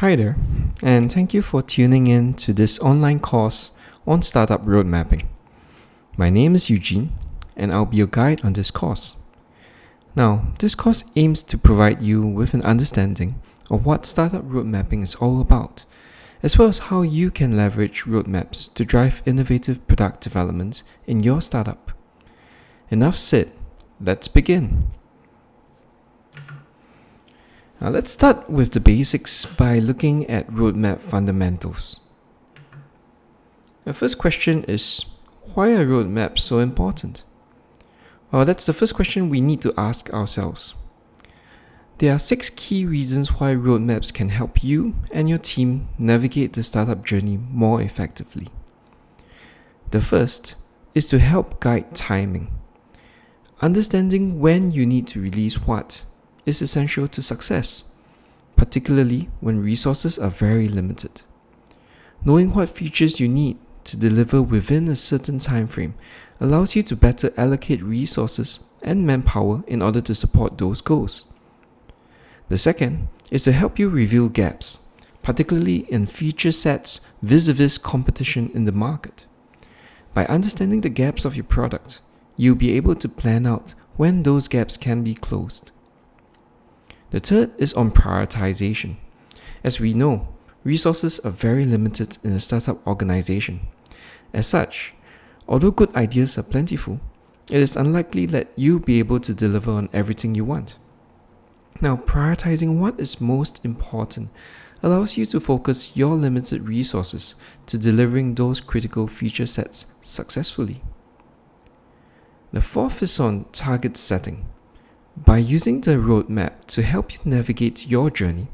Hi there, and thank you for tuning in to this online course on startup road mapping. My name is Eugene, and I'll be your guide on this course. Now, this course aims to provide you with an understanding of what startup road mapping is all about, as well as how you can leverage roadmaps to drive innovative product development in your startup. Enough said, let's begin. Now let's start with the basics by looking at roadmap fundamentals. The first question is, why are roadmaps so important? Well, that's the first question we need to ask ourselves. There are 6 key reasons why roadmaps can help you and your team navigate the startup journey more effectively. The first is to help guide timing. Understanding when you need to release what is essential to success, particularly when resources are very limited. Knowing what features you need to deliver within a certain time frame allows you to better allocate resources and manpower in order to support those goals. The second is to help you reveal gaps, particularly in feature sets vis-a-vis competition in the market. By understanding the gaps of your product, you'll be able to plan out when those gaps can be closed. The third is on prioritization. As we know, resources are very limited in a startup organization. As such, although good ideas are plentiful, it is unlikely that you'll be able to deliver on everything you want. Now, prioritizing what is most important allows you to focus your limited resources to delivering those critical feature sets successfully. The fourth is on target setting. By using the roadmap to help you navigate your journey,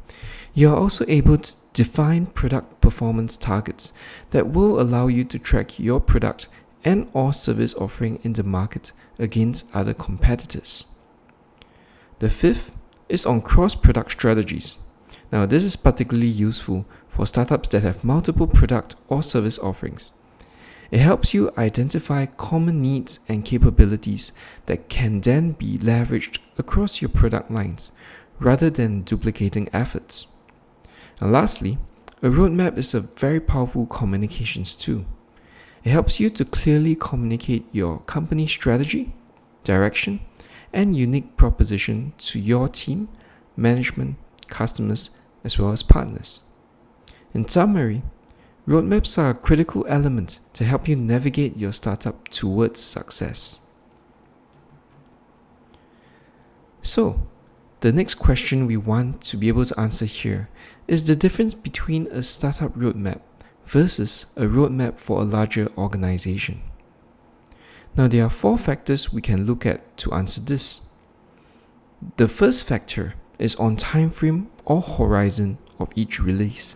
you are also able to define product performance targets that will allow you to track your product and/or service offering in the market against other competitors. The fifth is on cross-product strategies. Now, this is particularly useful for startups that have multiple product or service offerings. It helps you identify common needs and capabilities that can then be leveraged across your product lines, rather than duplicating efforts. And lastly, a roadmap is a very powerful communications tool. It helps you to clearly communicate your company strategy, direction, and unique proposition to your team, management, customers, as well as partners. In summary, roadmaps are a critical element to help you navigate your startup towards success. So, the next question we want to be able to answer here is the difference between a startup roadmap versus a roadmap for a larger organization. Now, there are 4 factors we can look at to answer this. The first factor is on time frame or horizon of each release.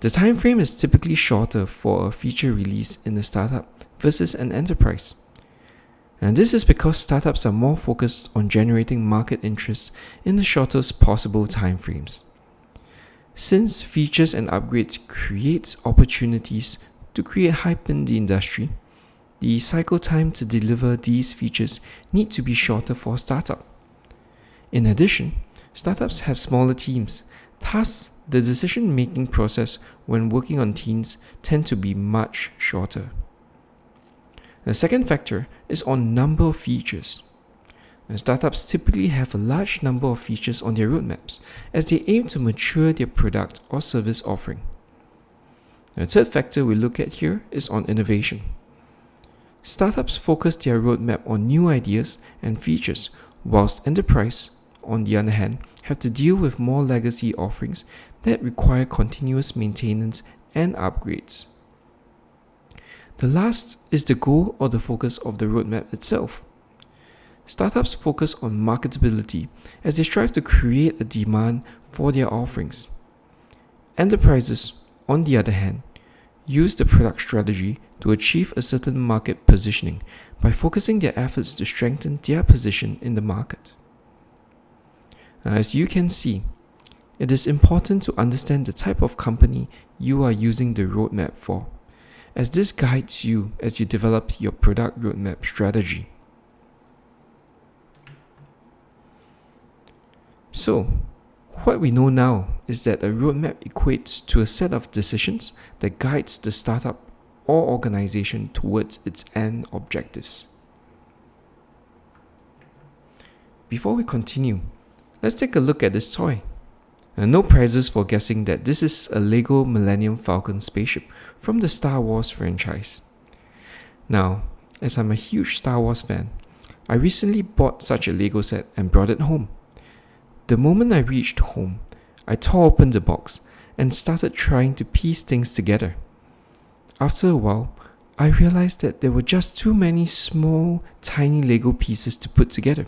The time frame is typically shorter for a feature release in a startup versus an enterprise. And this is because startups are more focused on generating market interest in the shortest possible time frames. Since features and upgrades create opportunities to create hype in the industry, the cycle time to deliver these features need to be shorter for a startup. In addition, startups have smaller teams, thus the decision-making process when working on teams tend to be much shorter. The second factor is on number of features. And startups typically have a large number of features on their roadmaps as they aim to mature their product or service offering. The third factor we look at here is on innovation. Startups focus their roadmap on new ideas and features, whilst enterprise, on the other hand, have to deal with more legacy offerings that require continuous maintenance and upgrades. The last is the goal or the focus of the roadmap itself. Startups focus on marketability as they strive to create a demand for their offerings. Enterprises, on the other hand, use the product strategy to achieve a certain market positioning by focusing their efforts to strengthen their position in the market. As you can see, it is important to understand the type of company you are using the roadmap for, as this guides you as you develop your product roadmap strategy. So, what we know now is that a roadmap equates to a set of decisions that guides the startup or organization towards its end objectives. Before we continue, let's take a look at this toy. No prizes for guessing that this is a Lego Millennium Falcon spaceship from the Star Wars franchise. Now, as I'm a huge Star Wars fan, I recently bought such a Lego set and brought it home. The moment I reached home, I tore open the box and started trying to piece things together. After a while, I realized that there were just too many small, tiny Lego pieces to put together,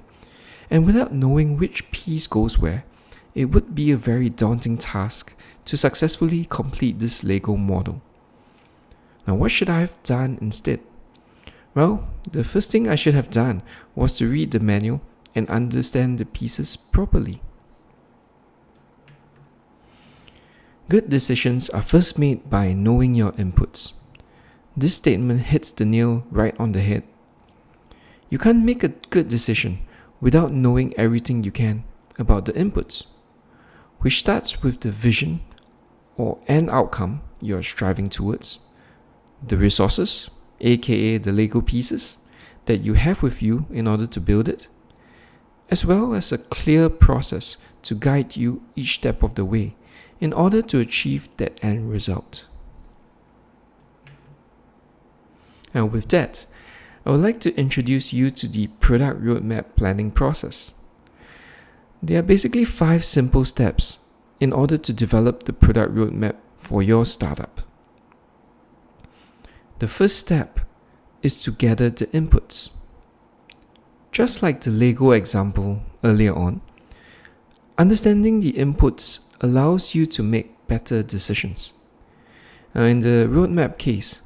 and without knowing which piece goes where, it would be a very daunting task to successfully complete this Lego model. Now, what should I have done instead? Well, the first thing I should have done was to read the manual and understand the pieces properly. Good decisions are first made by knowing your inputs. This statement hits the nail right on the head. You can't make a good decision without knowing everything you can about the inputs, which starts with the vision or end outcome you're striving towards, the resources, aka the Lego pieces, that you have with you in order to build it, as well as a clear process to guide you each step of the way in order to achieve that end result. Now with that, I would like to introduce you to the product roadmap planning process. There are basically 5 simple steps in order to develop the product roadmap for your startup. The first step is to gather the inputs. Just like the Lego example earlier on, understanding the inputs allows you to make better decisions. Now, in the roadmap case,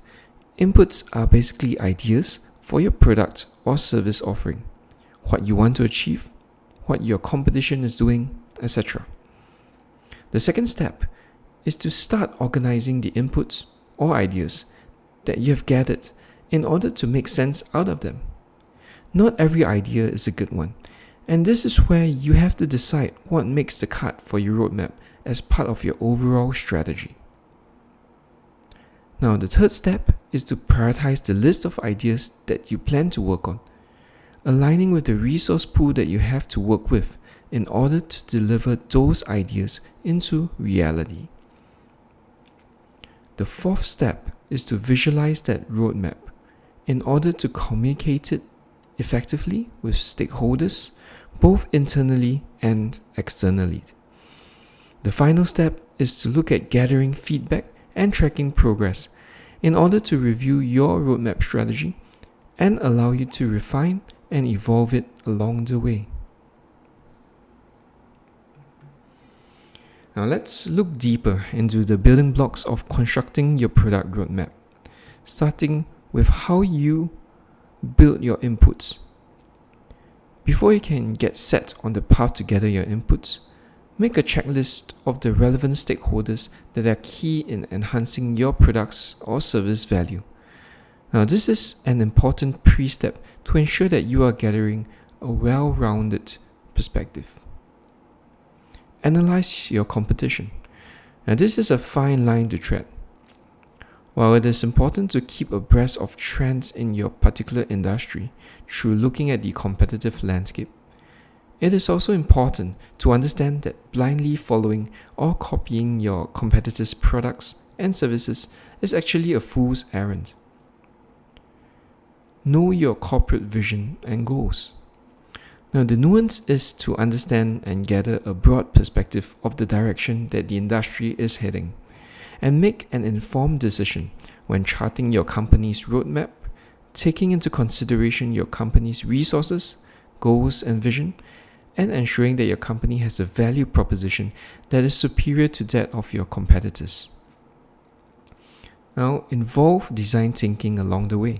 inputs are basically ideas for your product or service offering, what you want to achieve, what your competition is doing, etc. The second step is to start organizing the inputs or ideas that you have gathered in order to make sense out of them. Not every idea is a good one, and this is where you have to decide what makes the cut for your roadmap as part of your overall strategy. Now, the third step is to prioritize the list of ideas that you plan to work on, aligning with the resource pool that you have to work with in order to deliver those ideas into reality. The fourth step is to visualize that roadmap in order to communicate it effectively with stakeholders, both internally and externally. The final step is to look at gathering feedback and tracking progress in order to review your roadmap strategy and allow you to refine and evolve it along the way. Now let's look deeper into the building blocks of constructing your product roadmap, starting with how you build your inputs. Before you can get set on the path to gather your inputs, make a checklist of the relevant stakeholders that are key in enhancing your product's or service value. Now, this is an important pre-step to ensure that you are gathering a well-rounded perspective. Analyze your competition. Now, this is a fine line to tread. While it is important to keep abreast of trends in your particular industry through looking at the competitive landscape, it is also important to understand that blindly following or copying your competitors' products and services is actually a fool's errand. Know your corporate vision and goals. Now, the nuance is to understand and gather a broad perspective of the direction that the industry is heading, and make an informed decision when charting your company's roadmap, taking into consideration your company's resources, goals, and vision, and ensuring that your company has a value proposition that is superior to that of your competitors. Now, involve design thinking along the way.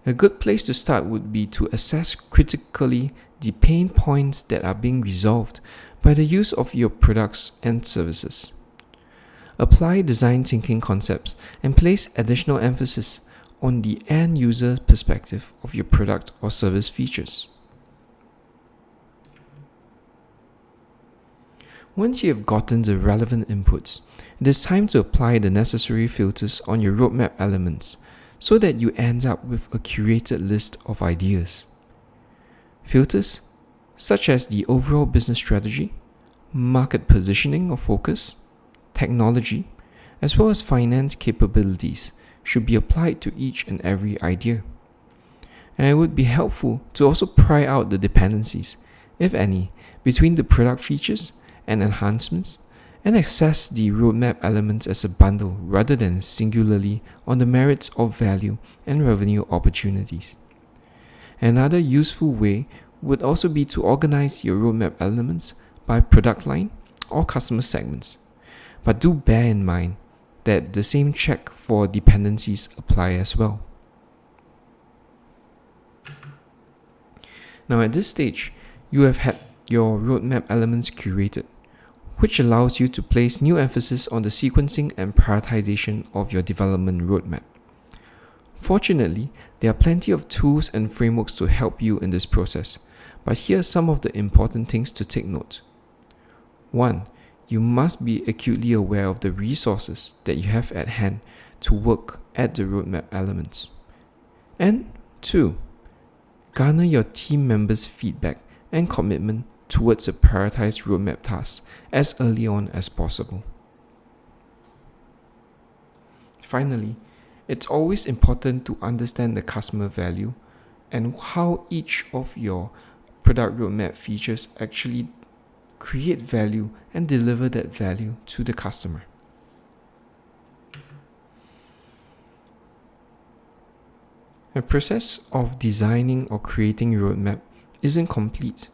A good place to start would be to assess critically the pain points that are being resolved by the use of your products and services. Apply design thinking concepts and place additional emphasis on the end user perspective of your product or service features. Once you have gotten the relevant inputs, it is time to apply the necessary filters on your roadmap elements so that you end up with a curated list of ideas. Filters such as the overall business strategy, market positioning or focus, technology, as well as finance capabilities should be applied to each and every idea. And it would be helpful to also pry out the dependencies, if any, between the product features and enhancements, and assess the roadmap elements as a bundle rather than singularly on the merits of value and revenue opportunities. Another useful way would also be to organize your roadmap elements by product line or customer segments. But do bear in mind that the same check for dependencies apply as well. Now at this stage, you have had your roadmap elements curated, which allows you to place new emphasis on the sequencing and prioritization of your development roadmap. Fortunately, there are plenty of tools and frameworks to help you in this process, but here are some of the important things to take note. 1. You must be acutely aware of the resources that you have at hand to work at the roadmap elements. And 2. Garner your team members' feedback and commitment towards a prioritized roadmap task as early on as possible. Finally, it's always important to understand the customer value and how each of your product roadmap features actually create value and deliver that value to the customer. The process of designing or creating a roadmap isn't complete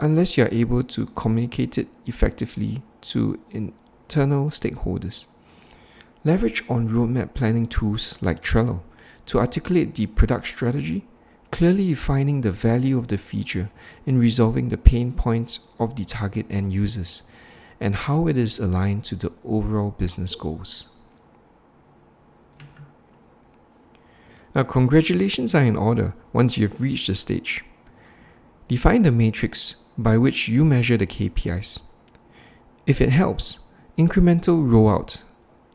unless you are able to communicate it effectively to internal stakeholders. Leverage on roadmap planning tools like Trello to articulate the product strategy, clearly defining the value of the feature in resolving the pain points of the target end users, and how it is aligned to the overall business goals. Now, congratulations are in order once you have reached this stage. Define the matrix by which you measure the KPIs. If it helps, incremental rollout,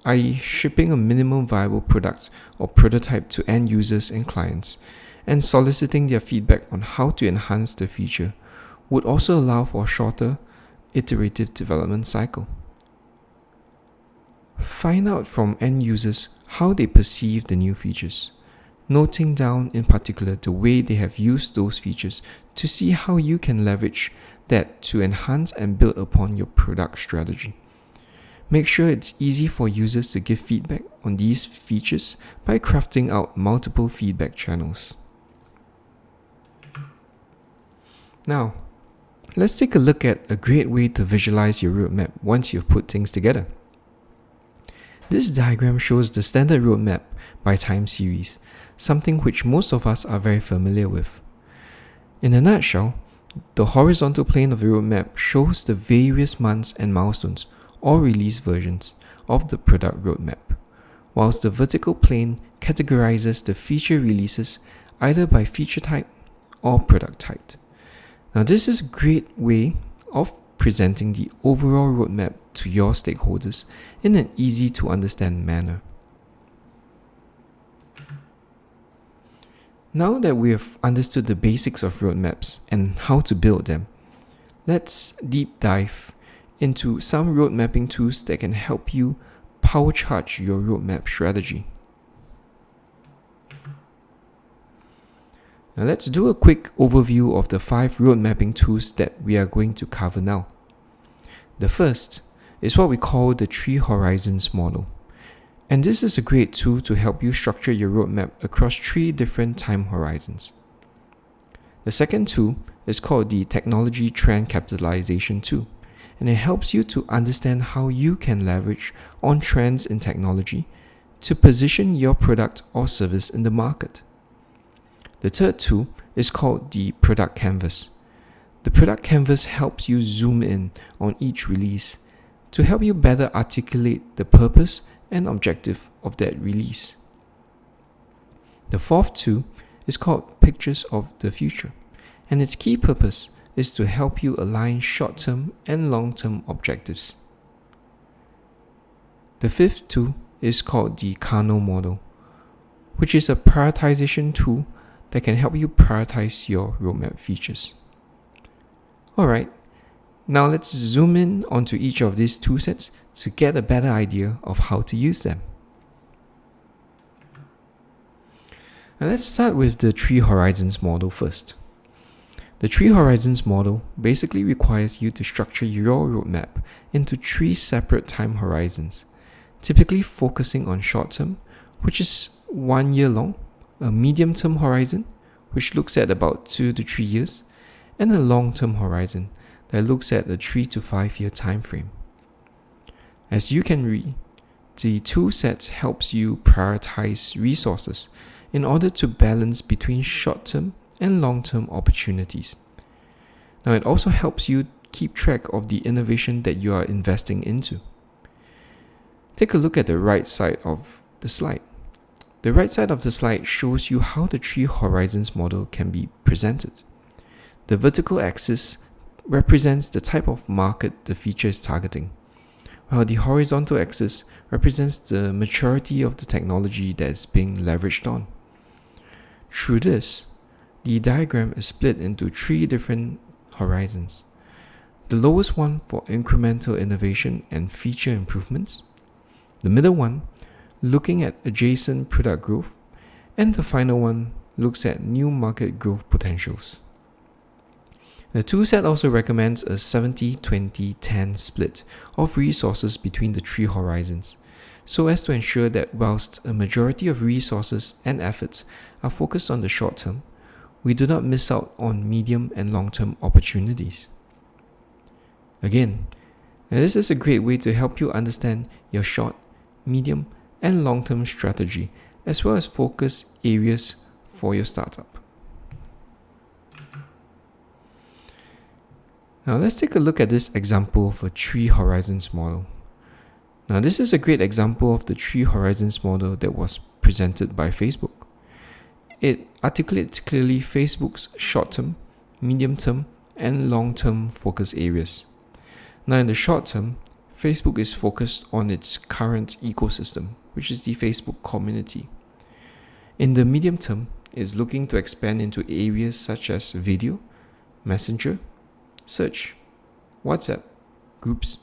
i.e. shipping a minimum viable product or prototype to end users and clients, and soliciting their feedback on how to enhance the feature, would also allow for a shorter, iterative development cycle. Find out from end users how they perceive the new features, noting down in particular the way they have used those features to see how you can leverage that to enhance and build upon your product strategy. Make sure it's easy for users to give feedback on these features by crafting out multiple feedback channels. Now, let's take a look at a great way to visualize your roadmap once you've put things together. This diagram shows the standard roadmap by time series, something which most of us are very familiar with. In a nutshell, the horizontal plane of the roadmap shows the various months and milestones or release versions of the product roadmap, whilst the vertical plane categorizes the feature releases either by feature type or product type. Now, this is a great way of presenting the overall roadmap to your stakeholders in an easy to understand manner. Now that we have understood the basics of roadmaps and how to build them, let's deep dive into some road mapping tools that can help you power charge your roadmap strategy. Now let's do a quick overview of the 5 road mapping tools that we are going to cover now. The first is what we call the 3 horizons model. And this is a great tool to help you structure your roadmap across 3 different time horizons. The second tool is called the technology trend capitalization tool, and it helps you to understand how you can leverage on trends in technology to position your product or service in the market. The third tool is called the product canvas. The product canvas helps you zoom in on each release to help you better articulate the purpose and objective of that release. The fourth tool is called Pictures of the Future, and its key purpose is to help you align short-term and long-term objectives. The fifth tool is called the kernel model, which is a prioritization tool that can help you prioritize your roadmap features. Alright, now let's zoom in onto each of these tool sets to get a better idea of how to use them. Now let's start with the 3 horizons model first. The 3 horizons model basically requires you to structure your roadmap into 3 separate time horizons, typically focusing on short-term, which is 1 year long, a medium-term horizon, which looks at about 2 to 3 years, and a long-term horizon that looks at a 3 to 5 year time frame. As you can read, the tool set helps you prioritize resources in order to balance between short-term and long-term opportunities. Now, it also helps you keep track of the innovation that you are investing into. Take a look at the right side of the slide. The right side of the slide shows you how the 3 horizons model can be presented. The vertical axis represents the type of market the feature is targeting, while the horizontal axis represents the maturity of the technology that is being leveraged on. Through this, the diagram is split into 3 different horizons. The lowest one for incremental innovation and feature improvements, the middle one looking at adjacent product growth, and the final one looks at new market growth potentials. The toolset also recommends a 70-20-10 split of resources between the 3 horizons, so as to ensure that whilst a majority of resources and efforts are focused on the short term, we do not miss out on medium and long-term opportunities. Again, this is a great way to help you understand your short, medium, and long-term strategy, as well as focus areas for your startup. Now let's take a look at this example of a 3 horizons model. Now this is a great example of the 3 horizons model that was presented by Facebook. It articulates clearly Facebook's short-term, medium-term, and long-term focus areas. Now in the short term, Facebook is focused on its current ecosystem, which is the Facebook community. In the medium term, it's looking to expand into areas such as video, Messenger, search, WhatsApp, groups,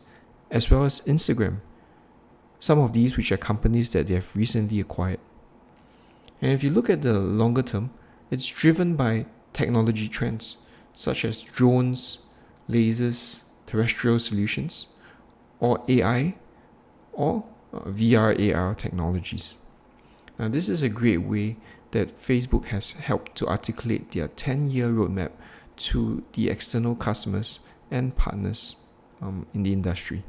as well as Instagram. Some of these which are companies that they have recently acquired. And if you look at the longer term, it's driven by technology trends such as drones, lasers, terrestrial solutions, or AI, or VR, AR technologies. Now this is a great way that Facebook has helped to articulate their 10-year roadmap to the external customers and partners in the industry.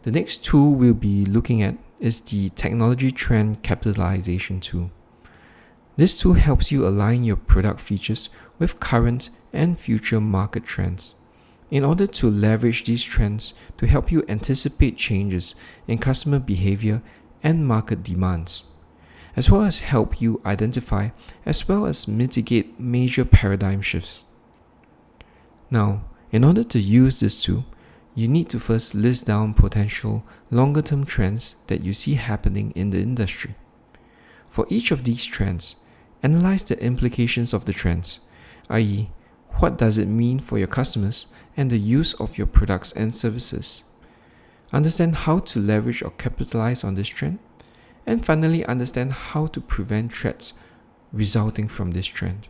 The next tool we'll be looking at is the Technology Trend Capitalization tool. This tool helps you align your product features with current and future market trends in order to leverage these trends to help you anticipate changes in customer behavior and market demands, as well as help you identify as well as mitigate major paradigm shifts. Now, in order to use this tool, you need to first list down potential longer-term trends that you see happening in the industry. For each of these trends, analyze the implications of the trends, i.e., what does it mean for your customers and the use of your products and services. Understand how to leverage or capitalize on this trend, and finally understand how to prevent threats resulting from this trend.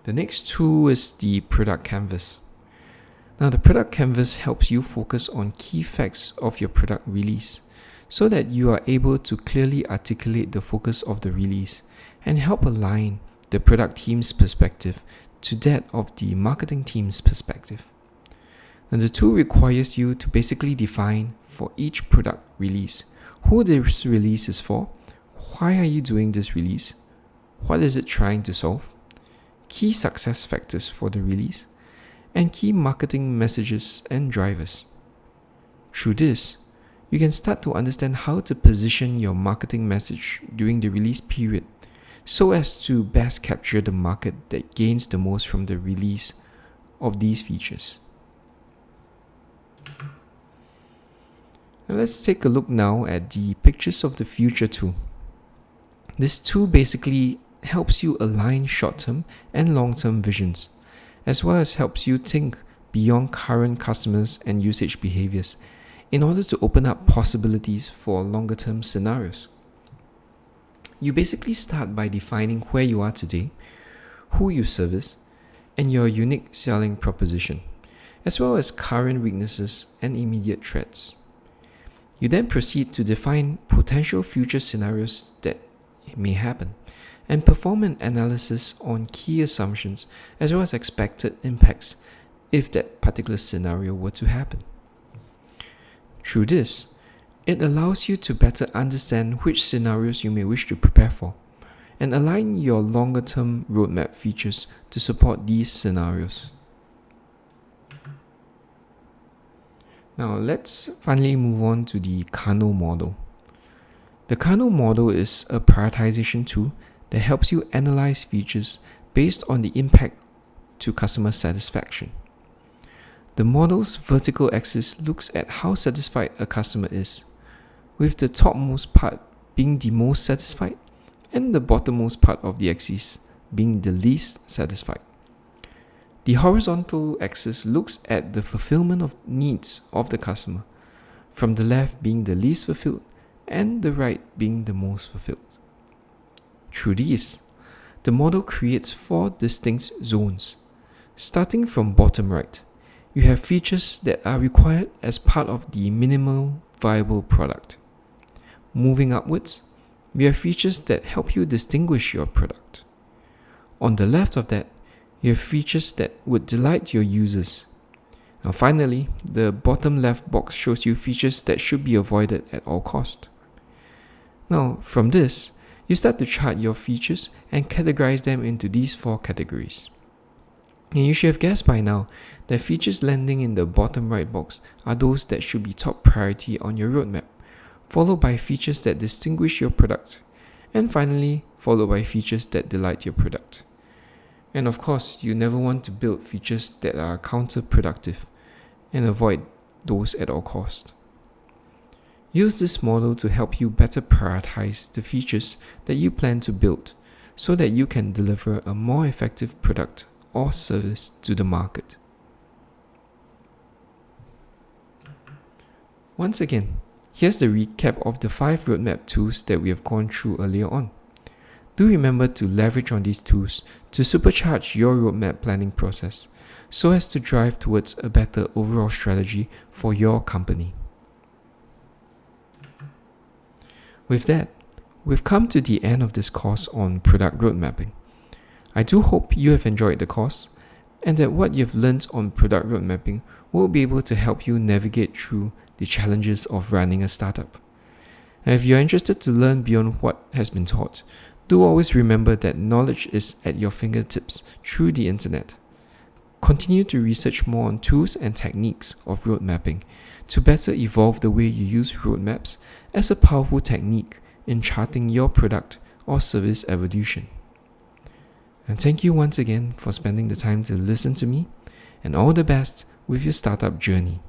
The next tool is the product canvas. Now the product canvas helps you focus on key facts of your product release so that you are able to clearly articulate the focus of the release and help align the product team's perspective to that of the marketing team's perspective. And the tool requires you to basically define for each product release who this release is for, why are you doing this release, what is it trying to solve, key success factors for the release, and key marketing messages and drivers. Through this, you can start to understand how to position your marketing message during the release period so as to best capture the market that gains the most from the release of these features. Now let's take a look now at the Pictures of the Future tool. This tool basically helps you align short-term and long-term visions, as well as helps you think beyond current customers and usage behaviors in order to open up possibilities for longer-term scenarios. You basically start by defining where you are today, who you service, and your unique selling proposition, as well as current weaknesses and immediate threats. You then proceed to define potential future scenarios that may happen and perform an analysis on key assumptions as well as expected impacts if that particular scenario were to happen. Through this, it allows you to better understand which scenarios you may wish to prepare for and align your longer-term roadmap features to support these scenarios. Now let's finally move on to the kernel model. The kernel model is a prioritization tool that helps you analyze features based on the impact to customer satisfaction. The model's vertical axis looks at how satisfied a customer is, with the topmost part being the most satisfied and the bottommost part of the axis being the least satisfied. The horizontal axis looks at the fulfillment of needs of the customer, from the left being the least fulfilled and the right being the most fulfilled. Through these, the model creates 4 distinct zones. Starting from bottom right, you have features that are required as part of the minimal viable product. Moving upwards, we have features that help you distinguish your product. On the left of that, you have features that would delight your users. Now finally, the bottom left box shows you features that should be avoided at all cost. Now from this, you start to chart your features and categorize them into these 4 categories. And you should have guessed by now that features landing in the bottom right box are those that should be top priority on your roadmap, followed by features that distinguish your product, and finally followed by features that delight your product. And of course, you never want to build features that are counterproductive and avoid those at all cost. Use this model to help you better prioritize the features that you plan to build so that you can deliver a more effective product or service to the market. Once again, here's the recap of the 5 roadmap tools that we have gone through earlier on. Do remember to leverage on these tools to supercharge your roadmap planning process so as to drive towards a better overall strategy for your company. With that, we've come to the end of this course on product road mapping. I do hope you have enjoyed the course and that what you've learned on product road mapping will be able to help you navigate through the challenges of running a startup. And if you're interested to learn beyond what has been taught, do always remember that knowledge is at your fingertips through the internet. Continue to research more on tools and techniques of road mapping to better evolve the way you use roadmaps as a powerful technique in charting your product or service evolution. And thank you once again for spending the time to listen to me, and all the best with your startup journey.